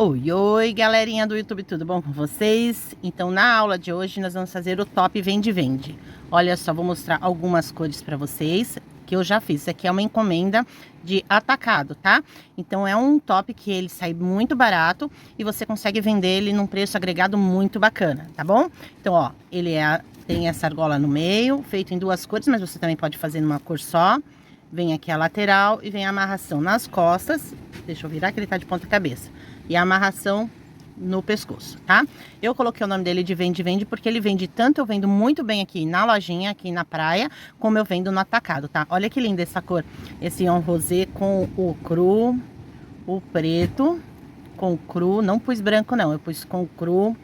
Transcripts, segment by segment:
Oi, oi, galerinha do YouTube, tudo bom com vocês? Então, na aula de hoje, nós vamos fazer o top vende-vende. Olha só, vou mostrar algumas cores para vocês, que eu já fiz. Isso aqui é uma encomenda de atacado, tá? Então, é um top que ele sai muito barato e você consegue vender ele num preço agregado muito bacana, tá bom? Então, ó, tem essa argola no meio, feito em duas cores, mas você também pode fazer numa cor só. Vem aqui a lateral e vem a amarração nas costas. Deixa eu virar que ele tá de ponta cabeça. E a amarração no pescoço, tá? Eu coloquei o nome dele de vende-vende porque ele vende tanto, eu vendo muito bem aqui na lojinha, aqui na praia, como eu vendo no atacado, tá? Olha que linda essa cor. Esse on rosé com o cru, o preto com o cru. Não pus branco não, eu pus com o cru.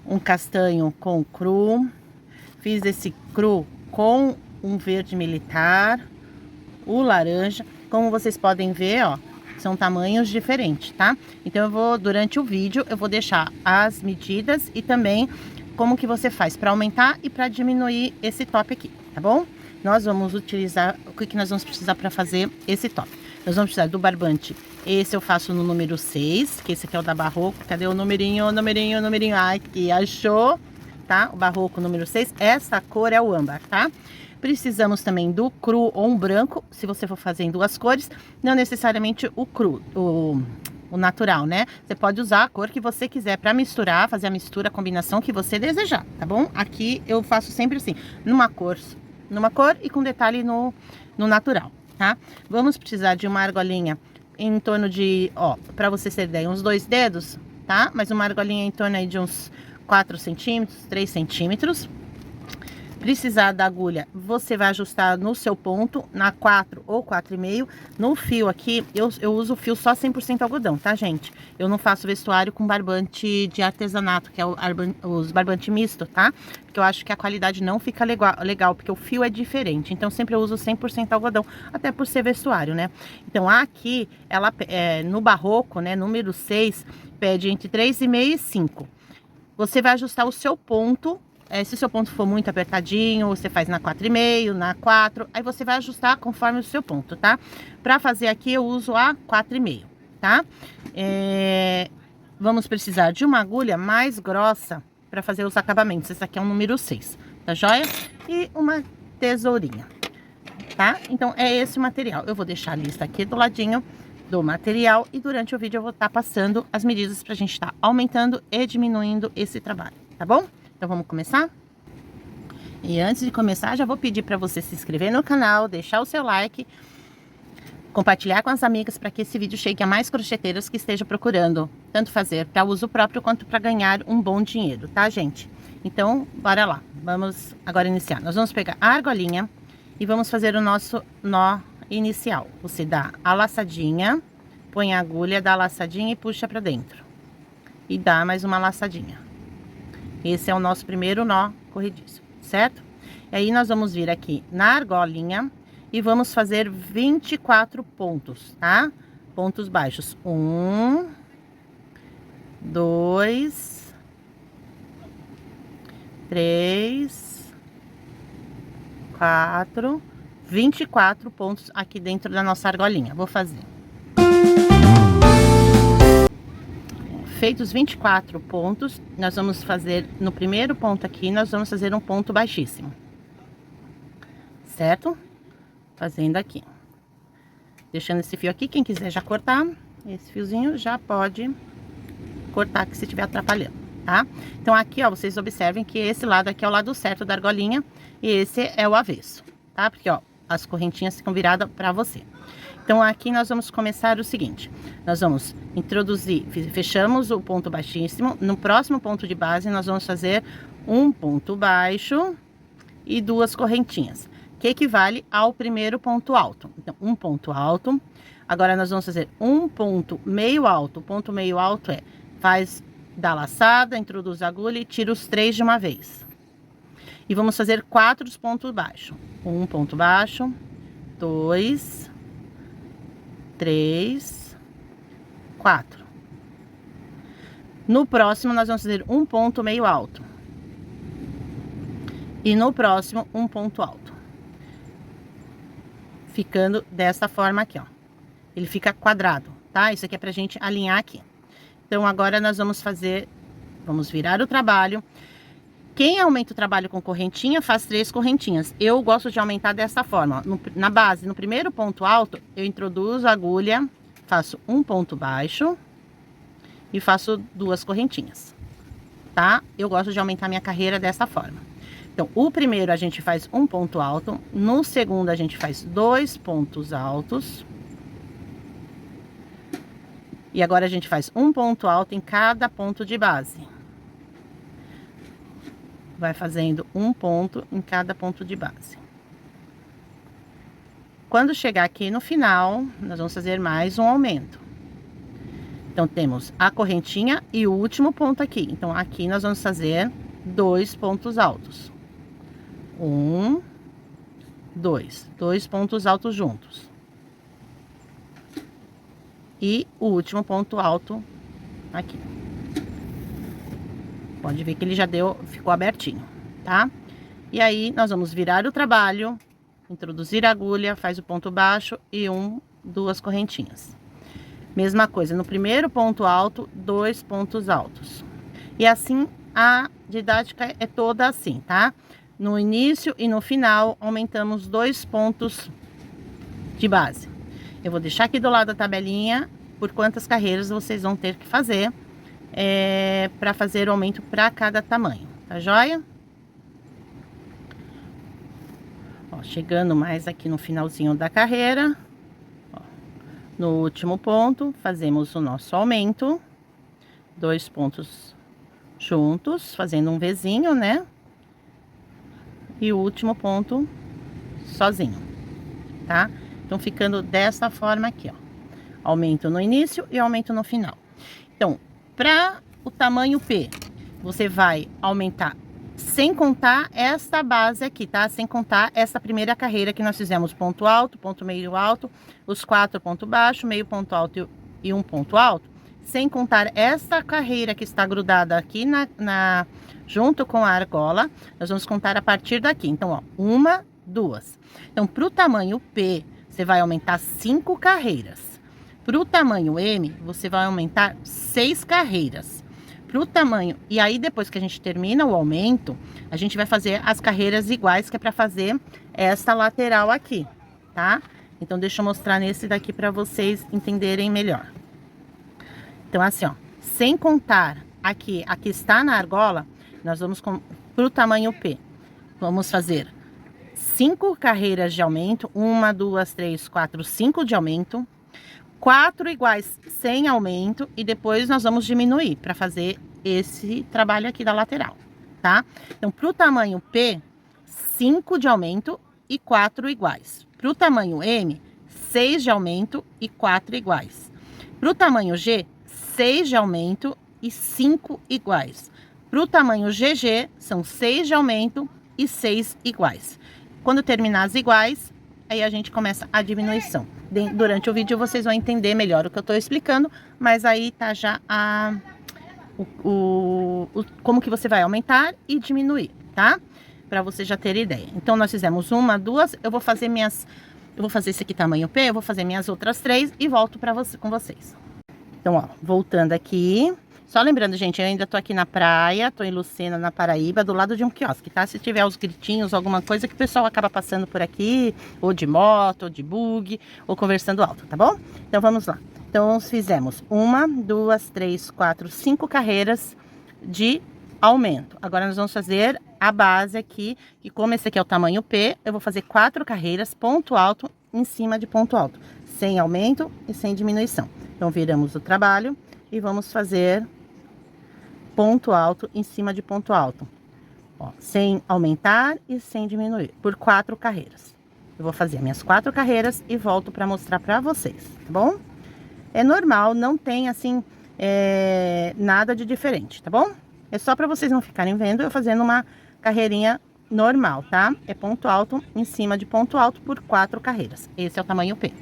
Um castanho com o cru. Fiz esse cru com um verde militar. O laranja. Como vocês podem ver, ó, são tamanhos diferentes, tá? Então, durante o vídeo, eu vou deixar as medidas e também como que você faz para aumentar e para diminuir esse top aqui, tá bom? Nós vamos utilizar, o que nós vamos precisar para fazer esse top? Nós vamos precisar do barbante. Esse eu faço no número 6, que esse aqui é o da Barroco. Cadê o numerinho? Ai, que achou, tá? O Barroco número 6. Essa cor é o âmbar, tá? Precisamos também do cru ou um branco, se você for fazer em duas cores, não necessariamente o cru, o natural, né? Você pode usar a cor que você quiser para misturar, fazer a mistura, a combinação que você desejar, tá bom? Aqui eu faço sempre assim, numa cor e com detalhe no natural, tá? Vamos precisar de uma argolinha em torno de, ó, para você ter ideia, uns 2 dedos, tá? Mas uma argolinha em torno aí de uns 4 centímetros, 3 centímetros. Precisar da agulha, você vai ajustar no seu ponto, na 4 ou 4,5. No fio aqui, eu uso o fio só 100% algodão, tá, gente? Eu não faço vestuário com barbante de artesanato, que é os barbante misto, tá? Porque eu acho que a qualidade não fica legal, porque o fio é diferente. Então, sempre eu uso 100% algodão, até por ser vestuário, né? Então, aqui, ela no Barroco, né, número 6, pede entre 3,5 e 5. Você vai ajustar o seu ponto. Se o seu ponto for muito apertadinho, você faz na 4,5, na 4, aí você vai ajustar conforme o seu ponto, tá? Pra fazer aqui eu uso a 4,5, tá? Vamos precisar de uma agulha mais grossa para fazer os acabamentos. Esse aqui é o número 6, tá joia? E uma tesourinha, tá? Então é esse o material. Eu vou deixar a lista aqui do ladinho do material e durante o vídeo eu vou estar passando as medidas pra gente estar aumentando e diminuindo esse trabalho, tá bom? Então vamos começar? E antes de começar, já vou pedir para você se inscrever no canal, deixar o seu like, compartilhar com as amigas para que esse vídeo chegue a mais crocheteiras que estejam procurando tanto fazer para uso próprio quanto para ganhar um bom dinheiro, tá, gente? Então, bora lá. Vamos agora iniciar. Nós vamos pegar a argolinha e vamos fazer o nosso nó inicial. Você dá a laçadinha, põe a agulha, dá a laçadinha e puxa para dentro. E dá mais uma laçadinha. Esse é o nosso primeiro nó corrediço, certo? E aí, nós vamos vir aqui na argolinha e vamos fazer 24 pontos, tá? Pontos baixos. 1, 2, 3, 4, 24 pontos aqui dentro da nossa argolinha. Vou fazer. Feitos 24 pontos, nós vamos fazer no primeiro ponto aqui, nós vamos fazer um ponto baixíssimo, certo? Fazendo aqui, deixando esse fio aqui. Quem quiser já cortar esse fiozinho, já pode cortar aqui se estiver atrapalhando, tá? Então aqui, ó, vocês observem que esse lado aqui é o lado certo da argolinha e esse é o avesso, tá? Porque, ó, as correntinhas ficam viradas para você. Então, aqui nós vamos começar o seguinte, nós vamos introduzir, fechamos o ponto baixíssimo, no próximo ponto de base nós vamos fazer um ponto baixo e 2 correntinhas, que equivale ao primeiro ponto alto. Então, um ponto alto, agora nós vamos fazer um ponto meio alto. O ponto meio alto dá laçada, introduz a agulha e tira os 3 de uma vez. E vamos fazer 4 pontos baixos, um ponto baixo, 2, 3, 4. No próximo, nós vamos fazer um ponto meio alto. E no próximo, um ponto alto. Ficando dessa forma aqui, ó. Ele fica quadrado, tá? Isso aqui é pra gente alinhar aqui. Então, agora nós vamos virar o trabalho. Quem aumenta o trabalho com correntinha, faz 3 correntinhas. Eu gosto de aumentar dessa forma, ó. Na base, no primeiro ponto alto, eu introduzo a agulha, faço um ponto baixo e faço 2 correntinhas, tá? Eu gosto de aumentar minha carreira dessa forma. Então, o primeiro a gente faz um ponto alto, no segundo a gente faz 2 pontos altos. E agora a gente faz um ponto alto em cada ponto de base. Vai fazendo um ponto em cada ponto de base. Quando chegar aqui no final, nós vamos fazer mais um aumento. Então, temos a correntinha e o último ponto aqui. Então, aqui nós vamos fazer 2 pontos altos. 1, 2. 2 pontos altos juntos. E o último ponto alto aqui. Pode ver que ele já ficou abertinho, tá? E aí, nós vamos virar o trabalho, introduzir a agulha, faz o ponto baixo e 2 correntinhas. Mesma coisa, no primeiro ponto alto, 2 pontos altos. E assim, a didática é toda assim, tá? No início e no final, aumentamos 2 pontos de base. Eu vou deixar aqui do lado a tabelinha por quantas carreiras vocês vão ter que fazer para fazer o aumento para cada tamanho, tá joia? Ó, chegando mais aqui no finalzinho da carreira, ó, no último ponto, fazemos o nosso aumento, 2 pontos juntos, fazendo um Vzinho, né? E o último ponto sozinho, tá? Então, ficando dessa forma aqui, ó. Aumento no início e aumento no final. Então, para o tamanho P, você vai aumentar sem contar esta base aqui, tá? Sem contar essa primeira carreira que nós fizemos ponto alto, ponto meio alto, os 4 ponto baixo, meio ponto alto e um ponto alto. Sem contar essa carreira que está grudada aqui junto com a argola, nós vamos contar a partir daqui. Então, ó, 1, 2. Então, para o tamanho P, você vai aumentar 5 carreiras. Para o tamanho M, você vai aumentar 6 carreiras. Para o tamanho... E aí, depois que a gente termina o aumento, a gente vai fazer as carreiras iguais, que é para fazer essa lateral aqui, tá? Então, deixa eu mostrar nesse daqui para vocês entenderem melhor. Então, assim, ó, sem contar aqui está na argola, nós vamos para o tamanho P. Vamos fazer 5 carreiras de aumento, 1, 2, 3, 4, 5 de aumento, 4 iguais sem aumento, e depois nós vamos diminuir para fazer esse trabalho aqui da lateral, tá? Então, para o tamanho P, 5 de aumento e 4 iguais. Para o tamanho M, 6 de aumento e 4 iguais. Para o tamanho G, 6 de aumento e 5 iguais. Para o tamanho GG, são 6 de aumento e 6 iguais. Quando terminar as iguais, aí a gente começa a diminuição. Durante o vídeo vocês vão entender melhor o que eu estou explicando, mas aí tá já como que você vai aumentar e diminuir, tá? Para você já ter ideia. Então, nós fizemos 1, 2, eu vou fazer esse aqui tamanho P, eu vou fazer minhas outras 3 e volto com vocês. Então, ó, voltando aqui. Só lembrando, gente, eu ainda tô aqui na praia, tô em Lucena, na Paraíba, do lado de um quiosque, tá? Se tiver os gritinhos, alguma coisa que o pessoal acaba passando por aqui, ou de moto, ou de bug, ou conversando alto, tá bom? Então, vamos lá. Então, nós fizemos 1, 2, 3, 4, 5 carreiras de aumento. Agora, nós vamos fazer a base aqui, e como esse aqui é o tamanho P, eu vou fazer 4 carreiras, ponto alto, em cima de ponto alto, sem aumento e sem diminuição. Então, viramos o trabalho e vamos fazer ponto alto em cima de ponto alto, ó, sem aumentar e sem diminuir, por 4 carreiras. Eu vou fazer minhas 4 carreiras e volto para mostrar para vocês, tá bom? É normal, não tem assim nada de diferente, tá bom? É só para vocês não ficarem vendo eu fazendo uma carreirinha normal, tá? É ponto alto em cima de ponto alto por 4 carreiras. Esse é o tamanho P.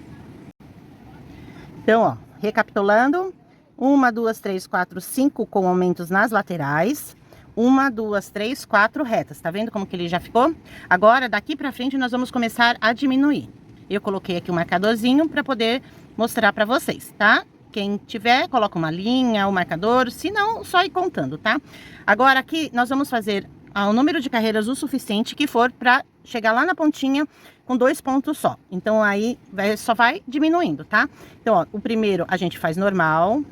Então, ó, recapitulando: 1, 2, 3, 4, 5 com aumentos nas laterais. 1, 2, 3, 4 retas. Tá vendo como que ele já ficou? Agora, daqui pra frente, nós vamos começar a diminuir. Eu coloquei aqui um marcadorzinho pra poder mostrar pra vocês, tá? Quem tiver, coloca uma linha, o marcador, se não, só ir contando, tá? Agora aqui, nós vamos fazer o número de carreiras o suficiente que for para chegar lá na pontinha com 2 pontos só. Então, aí, só vai diminuindo, tá? Então, ó, o primeiro a gente faz normal,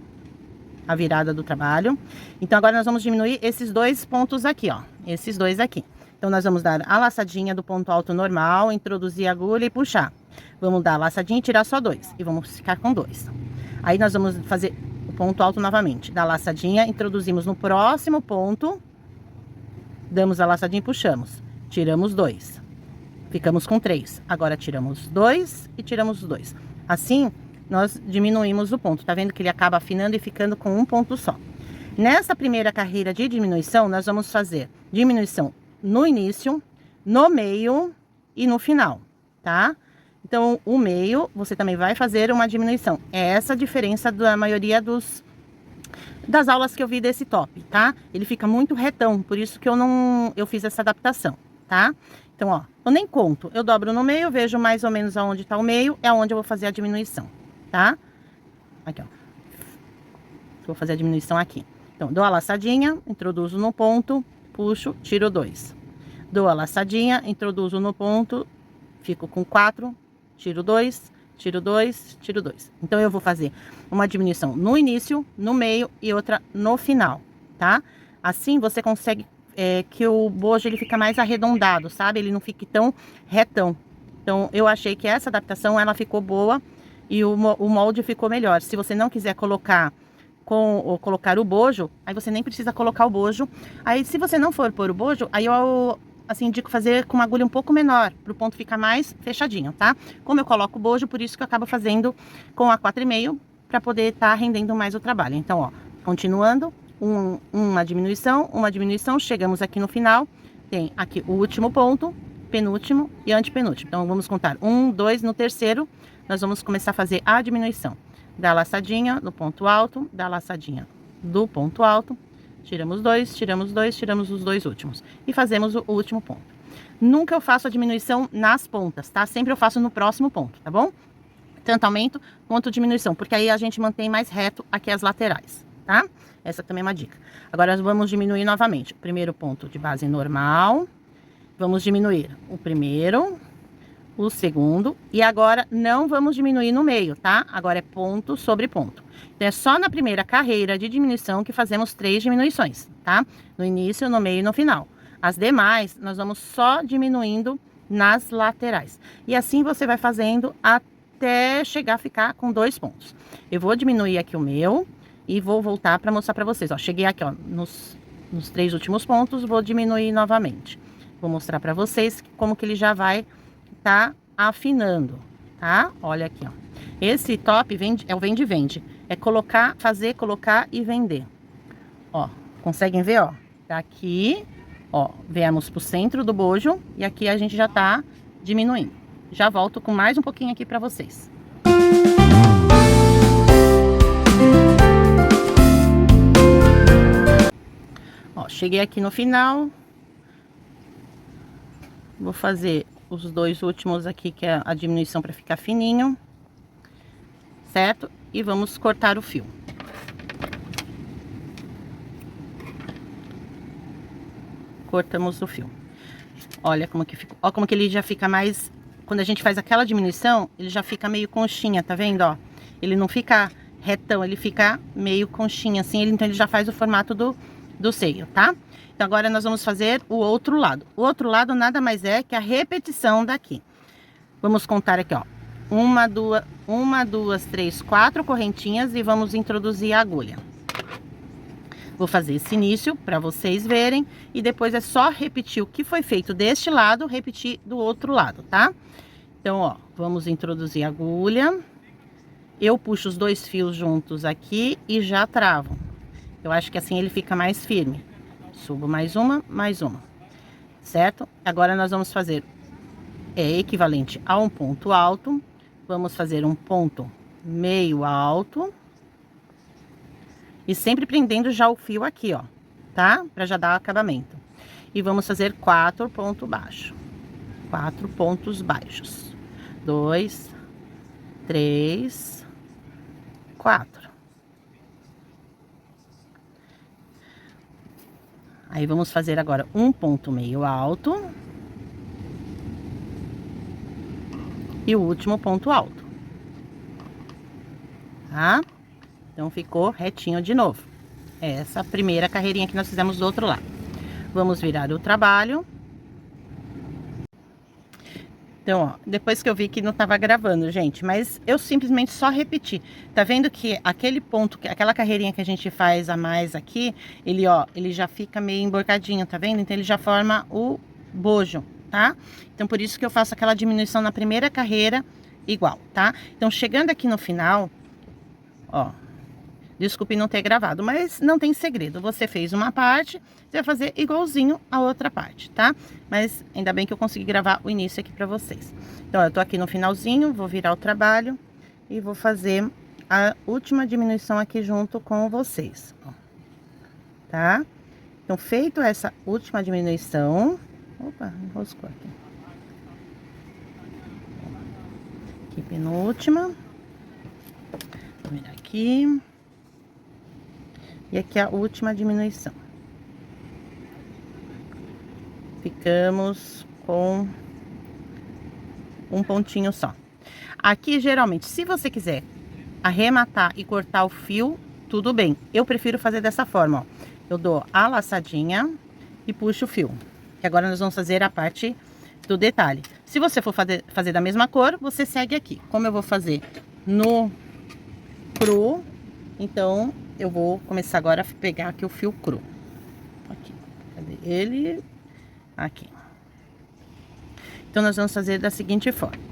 a virada do trabalho. Então, agora nós vamos diminuir esses 2 pontos aqui, ó. Esses 2 aqui. Então, nós vamos dar a laçadinha do ponto alto normal, introduzir a agulha e puxar. Vamos dar a laçadinha e tirar só 2. E vamos ficar com 2. Aí, nós vamos fazer o ponto alto novamente. Da laçadinha, introduzimos no próximo ponto. Damos a laçadinha e puxamos. Tiramos 2. Ficamos com 3. Agora, tiramos 2 e tiramos 2. Assim, nós diminuímos o ponto. Tá vendo que ele acaba afinando e ficando com um ponto só. Nessa primeira carreira de diminuição, nós vamos fazer diminuição no início, no meio e no final, tá? Então, o meio, você também vai fazer uma diminuição. É essa a diferença da maioria das aulas que eu vi desse top, tá? Ele fica muito retão, por isso que eu fiz essa adaptação, tá? Então, ó, eu nem conto. Eu dobro no meio, vejo mais ou menos aonde tá o meio, é onde eu vou fazer a diminuição, tá? Aqui, ó. Vou fazer a diminuição aqui. Então, dou a laçadinha, introduzo no ponto, puxo, tiro 2. Dou a laçadinha, introduzo no ponto, fico com 4, tiro 2, tiro 2, tiro 2. Então, eu vou fazer uma diminuição no início, no meio e outra no final, tá? Assim, você consegue que o bojo ele fica mais arredondado, sabe? Ele não fique tão retão. Então, eu achei que essa adaptação, ela ficou boa e o molde ficou melhor. Se você não quiser colocar o bojo, aí você nem precisa colocar o bojo. Aí, se você não for pôr o bojo, aí eu assim, indico fazer com uma agulha um pouco menor, para o ponto ficar mais fechadinho, tá? Como eu coloco o bojo, por isso que eu acabo fazendo com a 4,5, para poder estar rendendo mais o trabalho. Então, ó, continuando, uma diminuição, chegamos aqui no final, tem aqui o último ponto, penúltimo e antepenúltimo. Então, vamos contar 1, 2, no terceiro, nós vamos começar a fazer a diminuição. Da laçadinha do ponto alto, da laçadinha do ponto alto, tiramos 2, tiramos 2, tiramos os 2 últimos. E fazemos o último ponto. Nunca eu faço a diminuição nas pontas, tá? Sempre eu faço no próximo ponto, tá bom? Tanto aumento quanto diminuição, porque aí a gente mantém mais reto aqui as laterais, tá? Essa também é uma dica. Agora, nós vamos diminuir novamente. O primeiro ponto de base normal. Vamos diminuir o primeiro, o segundo. E agora, não vamos diminuir no meio, tá? Agora é ponto sobre ponto. Então, é só na primeira carreira de diminuição que fazemos 3 diminuições, tá? No início, no meio e no final. As demais, nós vamos só diminuindo nas laterais. E assim você vai fazendo até chegar a ficar com 2 pontos. Eu vou diminuir aqui o meu e vou voltar para mostrar para vocês, ó. Cheguei aqui, ó, nos 3 últimos pontos, vou diminuir novamente. Vou mostrar para vocês como que ele já vai tá afinando, tá? Olha aqui, ó. Esse top é o vende-vende. É colocar, fazer, colocar e vender. Ó, conseguem ver, ó? Tá aqui, ó, viemos pro centro do bojo e aqui a gente já tá diminuindo. Já volto com mais um pouquinho aqui para vocês. Ó, cheguei aqui no final. Vou fazer os 2 últimos aqui, que é a diminuição para ficar fininho. Certo? E vamos cortar o fio. Cortamos o fio. Olha como que ficou. Ó, como que ele já fica mais... Quando a gente faz aquela diminuição, ele já fica meio conchinha, tá vendo, ó? Ele não fica retão, ele fica meio conchinha, assim. Então, ele já faz o formato do seio, tá? Então, agora nós vamos fazer o outro lado. O outro lado nada mais é que a repetição daqui. Vamos contar aqui, ó. 1, 2, 3, 4 correntinhas e vamos introduzir a agulha. Vou fazer esse início para vocês verem e depois é só repetir o que foi feito deste lado, repetir do outro lado, tá? Então, ó, vamos introduzir a agulha. Eu puxo os 2 fios juntos aqui e já travo. Eu acho que assim ele fica mais firme. Subo mais uma, certo? Agora nós vamos fazer, equivalente a um ponto alto. Vamos fazer um ponto meio alto. E sempre prendendo já o fio aqui, ó, tá? Pra já dar acabamento. E vamos fazer 4 pontos baixos. 4 pontos baixos. 2, 3, 4. Aí, vamos fazer agora um ponto meio alto. E o último ponto alto. Tá? Então, ficou retinho de novo. Essa primeira carreirinha que nós fizemos do outro lado. Vamos virar o trabalho. Então, ó, depois que eu vi que não tava gravando, gente, mas eu simplesmente só repeti. Tá vendo que aquele ponto, aquela carreirinha que a gente faz a mais aqui, ele, ó, ele já fica meio emborcadinho, tá vendo? Então, ele já forma o bojo, tá? Então, por isso que eu faço aquela diminuição na primeira carreira igual, tá? Então, chegando aqui no final, ó, desculpe não ter gravado, mas não tem segredo. Você fez uma parte, você vai fazer igualzinho a outra parte, tá? Mas ainda bem que eu consegui gravar o início aqui pra vocês. Então, eu tô aqui no finalzinho, vou virar o trabalho e vou fazer a última diminuição aqui junto com vocês, ó. Tá? Então, feito essa última diminuição... Opa, enroscou aqui. Aqui, penúltima. Vou virar aqui. E aqui a última diminuição. Ficamos com um pontinho só. Aqui, geralmente, se você quiser arrematar e cortar o fio, tudo bem. Eu prefiro fazer dessa forma, ó. Eu dou a laçadinha e puxo o fio. E agora nós vamos fazer a parte do detalhe. Se você for fazer da mesma cor, você segue aqui. Como eu vou fazer no cru, então... eu vou começar agora a pegar aqui o fio cru. Aqui. Cadê ele? Aqui. Então, nós vamos fazer da seguinte forma.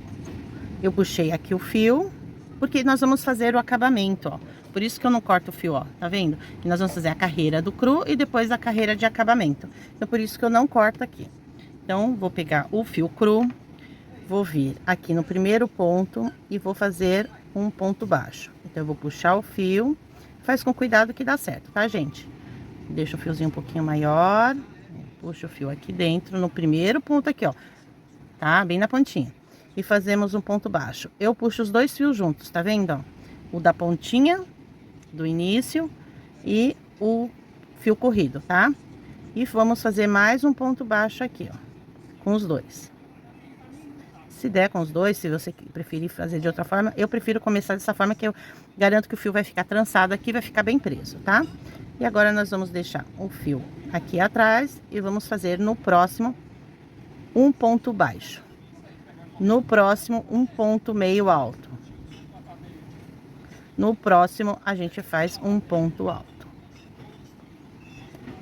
Eu puxei aqui o fio, porque nós vamos fazer o acabamento, ó. Por isso que eu não corto o fio, ó. Tá vendo? Que nós vamos fazer a carreira do cru e depois a carreira de acabamento. Então, por isso que eu não corto aqui. Então, vou pegar o fio cru, vou vir aqui no primeiro ponto e vou fazer um ponto baixo. Então, eu vou puxar o fio. Faz com cuidado que dá certo, tá, gente? Deixa o fiozinho um pouquinho maior. Puxa o fio aqui dentro, no primeiro ponto aqui, ó. Tá? Bem na pontinha. E fazemos um ponto baixo. Eu puxo os dois fios juntos, tá vendo, ó? O da pontinha, do início, e o fio corrido, tá? E vamos fazer mais um ponto baixo aqui, ó. Com os dois. Se der com os dois, se você preferir fazer de outra forma, eu prefiro começar dessa forma, que eu garanto que o fio vai ficar trançado aqui, vai ficar bem preso, tá? E agora nós vamos deixar o fio aqui atrás e vamos fazer no próximo um ponto baixo. No próximo, um ponto meio alto. No próximo, a gente faz um ponto alto.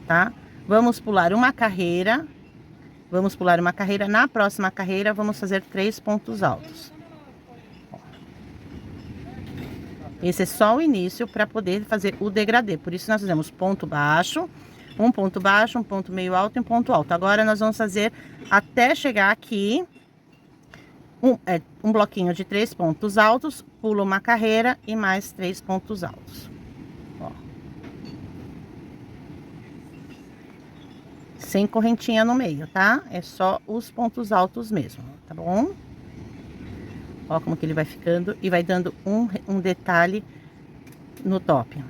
Tá? Vamos pular uma carreira. Vamos pular uma carreira. Na próxima carreira, vamos fazer 3 pontos altos. Esse é só o início para poder fazer o degradê. Por isso, nós fizemos ponto baixo, um ponto meio alto e um ponto alto. Agora, nós vamos fazer até chegar aqui, um bloquinho de 3 pontos altos, pulo uma carreira e mais 3 pontos altos. Ó. Sem correntinha no meio, tá? É só os pontos altos mesmo, tá bom? Ó como que ele vai ficando e vai dando um detalhe no top.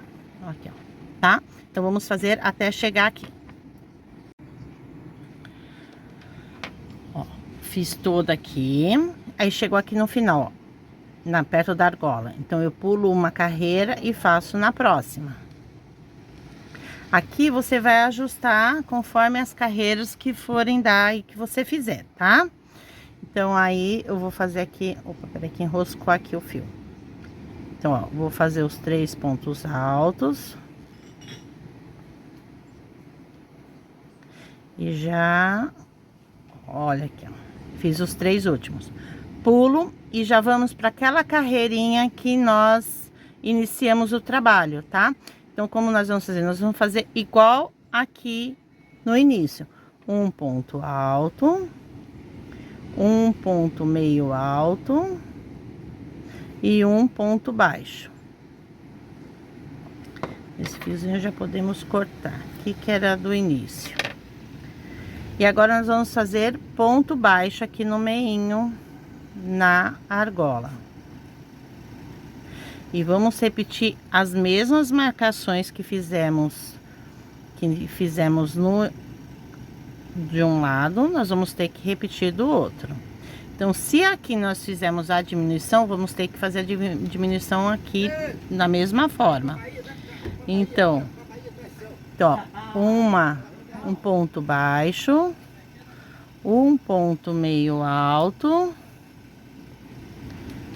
Aqui, ó, tá? Então, vamos fazer até chegar aqui. Ó, fiz toda aqui. Aí, chegou aqui no final, ó, perto da argola. Então, eu pulo uma carreira e faço na próxima. Aqui, você vai ajustar conforme as carreiras que forem dar e que você fizer, tá? Então, aí, eu vou fazer aqui... Opa, peraí que enroscou aqui o fio. Então, ó, vou fazer os 3 pontos altos. E já... Olha aqui, ó. Fiz os 3 últimos. Pulo e já vamos para aquela carreirinha que nós iniciamos o trabalho, tá? Então, como nós vamos fazer? Nós vamos fazer igual aqui no início. Um ponto alto... um ponto meio alto e um ponto baixo. Esse fiozinho já podemos cortar, aqui que era do início. E agora nós vamos fazer ponto baixo aqui no meinho, na argola. E vamos repetir as mesmas marcações que fizemos que fizemos de um lado, nós vamos ter que repetir do outro. Então, se aqui nós fizemos a diminuição, vamos ter que fazer a diminuição aqui da mesma forma. Então, ó, um ponto baixo, um ponto meio alto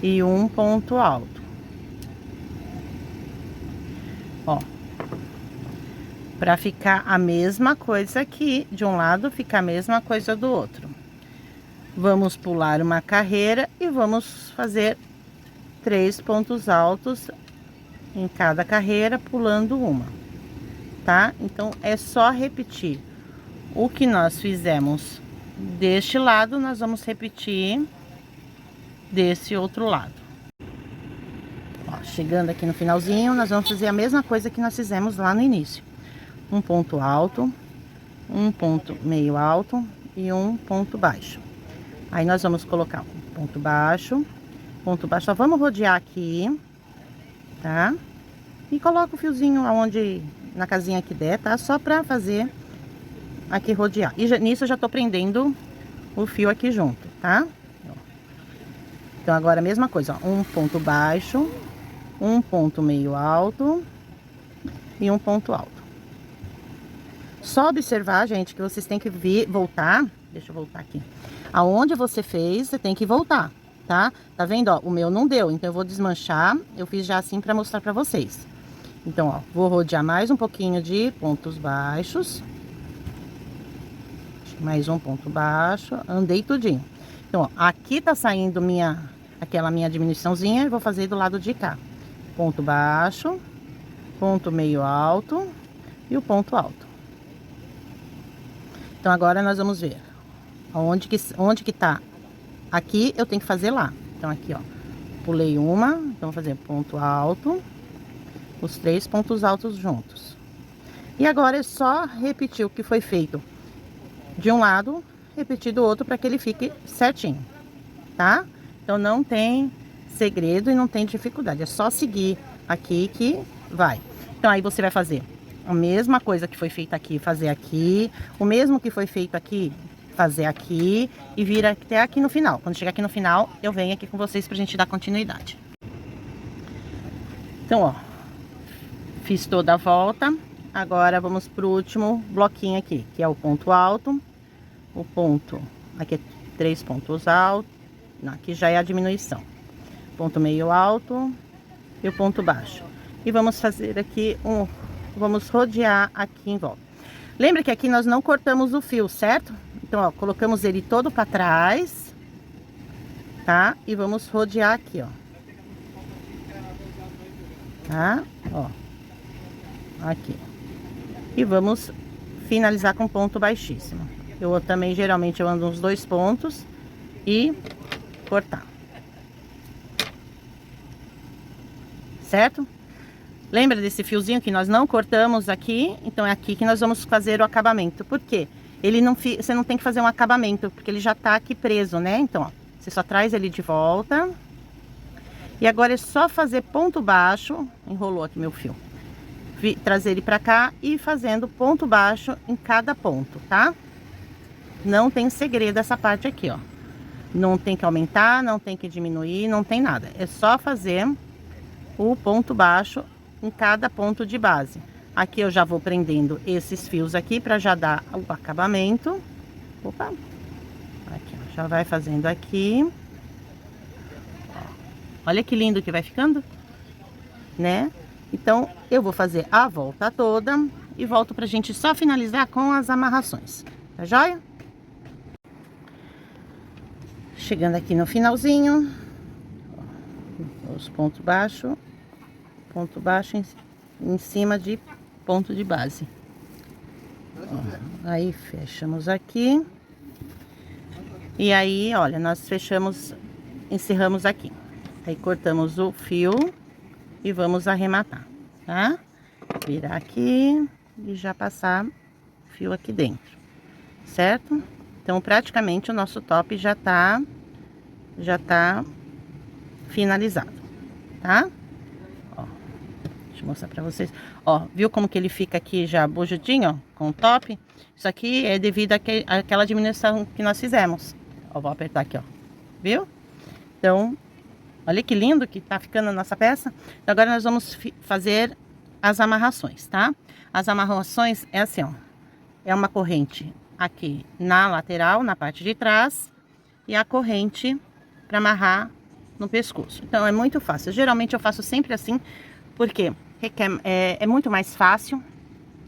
e um ponto alto. Ó, para ficar a mesma coisa aqui, de um lado fica a mesma coisa do outro. Vamos pular uma carreira e vamos fazer 3 pontos altos em cada carreira, pulando uma, tá? Então, é só repetir o que nós fizemos deste lado, nós vamos repetir desse outro lado. Ó, chegando aqui no finalzinho, nós vamos fazer a mesma coisa que nós fizemos lá no início. Um ponto alto, um ponto meio alto e um ponto baixo. Aí nós vamos colocar um ponto baixo, só vamos rodear aqui, tá? E coloca o fiozinho aonde, na casinha que der, tá? Só pra fazer aqui rodear. E nisso eu já tô prendendo o fio aqui junto, tá? Então agora a mesma coisa, ó, um ponto baixo, um ponto meio alto e um ponto alto. Só observar, gente, que vocês têm que voltar, deixa eu voltar aqui. Aonde você fez, você tem que voltar, tá? Tá vendo, ó, o meu não deu, então eu vou desmanchar, eu fiz já assim pra mostrar pra vocês. Então, ó, vou rodear mais um pouquinho de pontos baixos. Mais um ponto baixo, andei tudinho. Então, ó, aqui tá saindo aquela minha diminuiçãozinha, eu vou fazer do lado de cá. Ponto baixo, ponto meio alto e o ponto alto. Então, agora nós vamos ver onde que tá. Aqui eu tenho que fazer lá. Então, aqui, ó, pulei uma, então vou fazer ponto alto, os 3 pontos altos juntos. E agora é só repetir o que foi feito de um lado, repetir do outro para que ele fique certinho, tá? Então, não tem segredo e não tem dificuldade, é só seguir aqui que vai. Então, aí você vai fazer a mesma coisa que foi feita aqui, fazer aqui, o mesmo que foi feito aqui, fazer aqui e vir até aqui no final. Quando chegar aqui no final, eu venho aqui com vocês pra gente dar continuidade. Então, ó, fiz toda a volta. Agora vamos pro último bloquinho aqui, que é o ponto alto, o ponto, aqui é 3 pontos altos, aqui já é a diminuição. Ponto meio alto e o ponto baixo. E vamos fazer aqui vamos rodear aqui em volta. Lembra que aqui nós não cortamos o fio, certo? Então, ó, colocamos ele todo para trás, tá? E vamos rodear aqui, ó. Tá? Ó. Aqui. E vamos finalizar com ponto baixíssimo. Eu também, geralmente, eu ando uns 2 pontos e cortar. Certo? Lembra desse fiozinho que nós não cortamos aqui? Então, é aqui que nós vamos fazer o acabamento. Por quê? Você não tem que fazer um acabamento, porque ele já tá aqui preso, né? Então, ó, você só traz ele de volta. E agora é só fazer ponto baixo. Enrolou aqui meu fio. Trazer ele pra cá e fazendo ponto baixo em cada ponto, tá? Não tem segredo essa parte aqui, ó. Não tem que aumentar, não tem que diminuir, não tem nada. É só fazer o ponto baixo em cada ponto de base. Aqui eu já vou prendendo esses fios aqui para já dar o acabamento. Opa! Aqui, ó, já vai fazendo aqui. Ó, olha que lindo que vai ficando, né? Então, eu vou fazer a volta toda e volto pra gente só finalizar com as amarrações. Tá joia? Chegando aqui no finalzinho, ó, os ponto baixo em cima de ponto de base. Ó, aí fechamos aqui. E aí, olha, nós encerramos aqui. Aí cortamos o fio e vamos arrematar, tá? Virar aqui e já passar o fio aqui dentro, certo? Então, praticamente o nosso top já tá finalizado, tá? Ó, Deixa eu mostrar pra vocês. Ó, viu como que ele fica aqui já bojudinho, ó, com o top? Isso aqui é devido àquela diminuição que nós fizemos. Ó, vou apertar aqui, ó. Viu? Então, olha que lindo que tá ficando a nossa peça. Então, agora nós vamos fazer as amarrações, tá? As amarrações é assim, ó. É uma corrente aqui na lateral, na parte de trás. E a corrente para amarrar no pescoço. Então, é muito fácil. Geralmente, eu faço sempre assim, porque é muito mais fácil,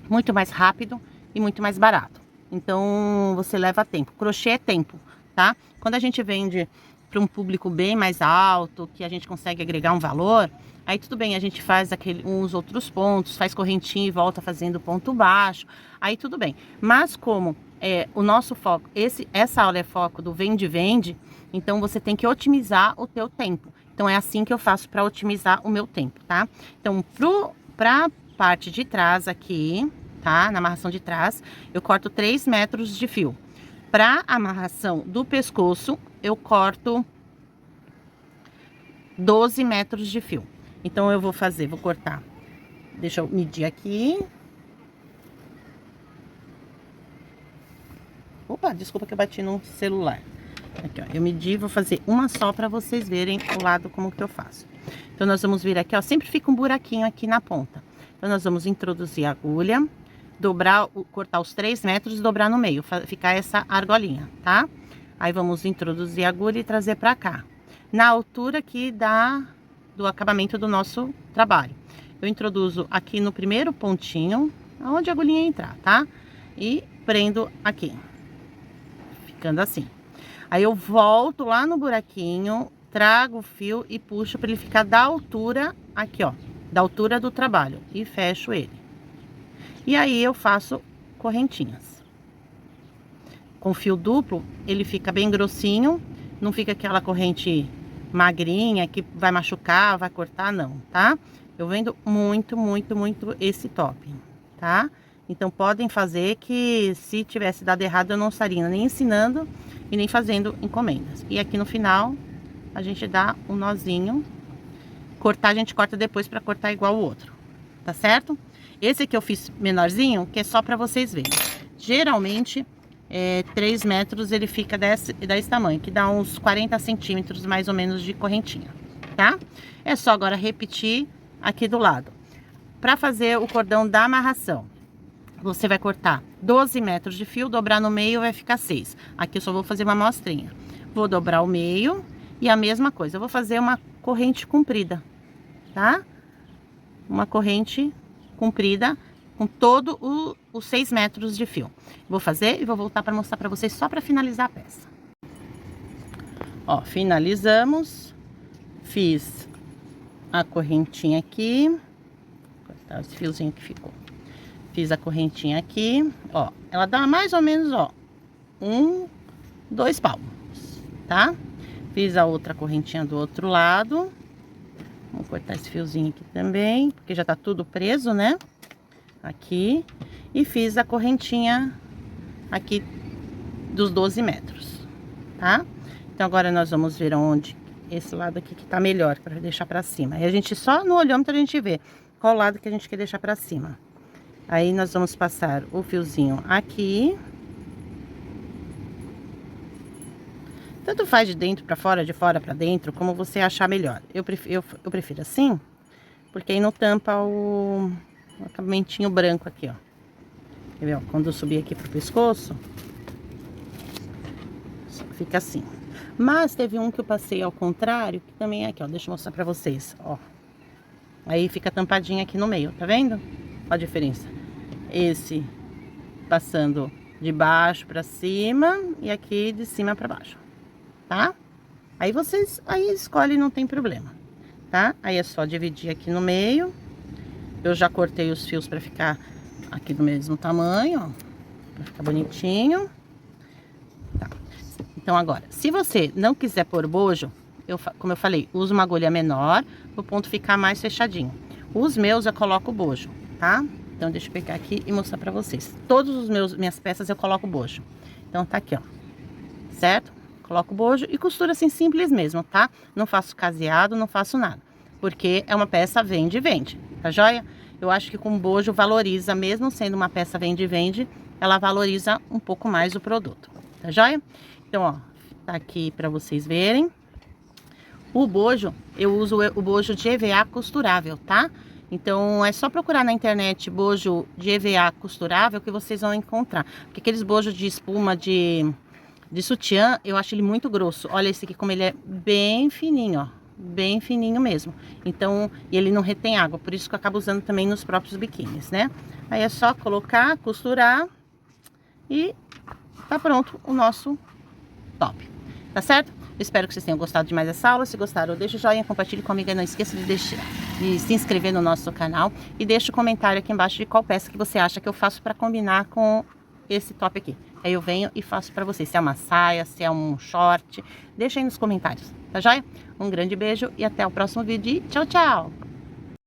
muito mais rápido e muito mais barato. Então, você leva tempo. Crochê é tempo, tá? Quando a gente vende para um público bem mais alto, que a gente consegue agregar um valor, aí tudo bem, a gente faz uns outros pontos, faz correntinha e volta fazendo ponto baixo, aí tudo bem. Mas como o nosso foco, essa aula é foco do vende, então você tem que otimizar o teu tempo. Então é assim que eu faço para otimizar o meu tempo, tá? Então pra parte de trás aqui, tá? Na amarração de trás, eu corto 3 metros de fio. Para amarração do pescoço, eu corto 12 metros de fio. Então, eu vou cortar. Deixa eu medir aqui. Opa, desculpa que eu bati no celular. Aqui, ó, eu medi, vou fazer uma só para vocês verem o lado como que eu faço. Então, nós vamos vir aqui, ó, sempre fica um buraquinho aqui na ponta. Então, nós vamos introduzir a agulha, cortar os 3 metros e dobrar no meio, ficar essa argolinha, tá? Aí, vamos introduzir a agulha e trazer pra cá. Na altura aqui do acabamento do nosso trabalho. Eu introduzo aqui no primeiro pontinho, onde a agulhinha entrar, tá? E prendo aqui, ficando assim. Aí eu volto lá no buraquinho, trago o fio e puxo para ele ficar da altura aqui, ó, da altura do trabalho e fecho ele. E aí eu faço correntinhas. Com fio duplo, ele fica bem grossinho, não fica aquela corrente magrinha que vai machucar, vai cortar, não, tá? Eu vendo muito esse top, tá? Então podem fazer, que se tivesse dado errado eu não estaria nem ensinando e nem fazendo encomendas. E aqui no final a gente dá um nozinho. Cortar a gente corta depois para cortar igual o outro, tá certo? Esse aqui eu fiz menorzinho, que é só para vocês verem. Geralmente 3 metros ele fica desse tamanho, que dá uns 40 centímetros mais ou menos de correntinha, tá? É só agora repetir aqui do lado. Para fazer o cordão da amarração, você vai cortar 12 metros de fio, dobrar no meio vai ficar 6. Aqui eu só vou fazer uma amostrinha. Vou dobrar o meio e a mesma coisa, eu vou fazer uma corrente comprida, tá? Uma corrente comprida com todo os 6 metros de fio. Vou fazer e vou voltar para mostrar para vocês só para finalizar a peça. Ó, finalizamos. Fiz a correntinha aqui. Vou cortar esse fiozinho que ficou. Fiz a correntinha aqui, ó. Ela dá mais ou menos, ó, 2 palmos, tá? Fiz a outra correntinha do outro lado. Vou cortar esse fiozinho aqui também, porque já tá tudo preso, né? Aqui. E fiz a correntinha aqui dos 12 metros, tá? Então, agora nós vamos ver onde esse lado aqui que tá melhor, para deixar pra cima. Aí a gente só no olhômetro a gente vê qual lado que a gente quer deixar pra cima. Aí nós vamos passar o fiozinho aqui. Tanto faz de dentro pra fora, de fora pra dentro, como você achar melhor. Eu prefiro assim, porque aí não tampa o acabamentinho branco aqui, ó. Quer ver, ó? Quando eu subir aqui pro pescoço, fica assim. Mas teve um que eu passei ao contrário, que também é aqui, ó. Deixa eu mostrar pra vocês, ó. Aí fica tampadinho aqui no meio, tá vendo? Olha a diferença. Esse passando de baixo pra cima e aqui de cima pra baixo, tá? Aí vocês escolhem, não tem problema, tá? Aí é só dividir aqui no meio. Eu já cortei os fios pra ficar aqui do mesmo tamanho, ó. Pra ficar bonitinho. Tá. Então agora, se você não quiser pôr bojo, como eu falei, usa uma agulha menor, pro ponto ficar mais fechadinho. Os meus eu coloco bojo, tá? Então deixa eu pegar aqui e mostrar pra vocês. Todos os minhas peças eu coloco bojo. Então tá aqui, ó. Certo? Coloco bojo e costura assim simples mesmo, tá? Não faço caseado, não faço nada. Porque é uma peça vende. tá joia? Eu acho que com bojo valoriza, mesmo sendo uma peça vende-vende, ela valoriza um pouco mais o produto, tá joia? Então, ó, tá aqui pra vocês verem. O bojo, eu uso o bojo de EVA costurável, tá? Então, é só procurar na internet bojo de EVA costurável que vocês vão encontrar. Porque aqueles bojos de espuma de sutiã, eu acho ele muito grosso. Olha esse aqui como ele é bem fininho, ó. Bem fininho mesmo. Então, ele não retém água. Por isso que eu acabo usando também nos próprios biquínis, né? Aí é só colocar, costurar e tá pronto o nosso top. Tá certo? Eu espero que vocês tenham gostado de mais essa aula. Se gostaram, deixa o joinha, compartilhe comigo e não esqueça de se inscrever no nosso canal. E deixa o comentário aqui embaixo de qual peça que você acha que eu faço para combinar com esse top aqui. Aí eu venho e faço para vocês. Se é uma saia, se é um short. Deixa aí nos comentários, tá joia? Um grande beijo e até o próximo vídeo. Tchau, tchau!